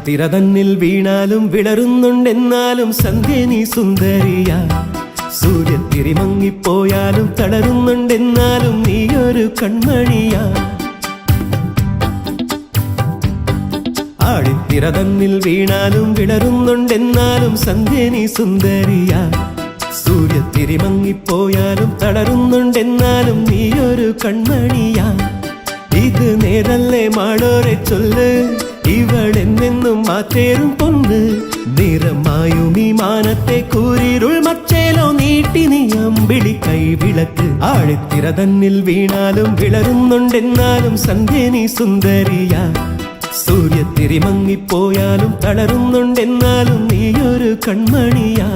ആഴിത്തിര തന്നിൽ വീണാലും വിളറുന്നുണ്ടെന്നാലും സന്ധ്യ നീ സുന്ദരിയാ. സൂര്യത്തിരി മങ്ങിപ്പോയാലും തളരുന്നുണ്ടെന്നാലും നീയൊരു കൺമണിയാ. ആഴിത്തിര തന്നിൽ വീണാലും വിളറുന്നുണ്ടെന്നാലും സന്ധ്യ നീ സുന്ദരിയാ. സൂര്യത്തിരി മങ്ങിപ്പോയാലും തളരുന്നുണ്ടെന്നാലും നീയൊരു കൺമണിയാ. ഇത് നേരല്ലേ മാളോരെ ചൊല്ല്, ഇവളെന്നെന്നും മാറ്റേറും പൊന്ന്. നിറമായും ഈ മാനത്തെ കൂരിരുൾ മച്ചേലോ നീട്ടി നീ അമ്പിളി കൈവിളക്ക്. ആഴിത്തിര തന്നിൽ വീണാലും വിളറുന്നുണ്ടെന്നാലും സന്ധ്യ നീ സുന്ദരിയാ. സൂര്യത്തിരി മങ്ങിപ്പോയാലും തളരുന്നുണ്ടെന്നാലും നീയൊരു കൺമണിയാ.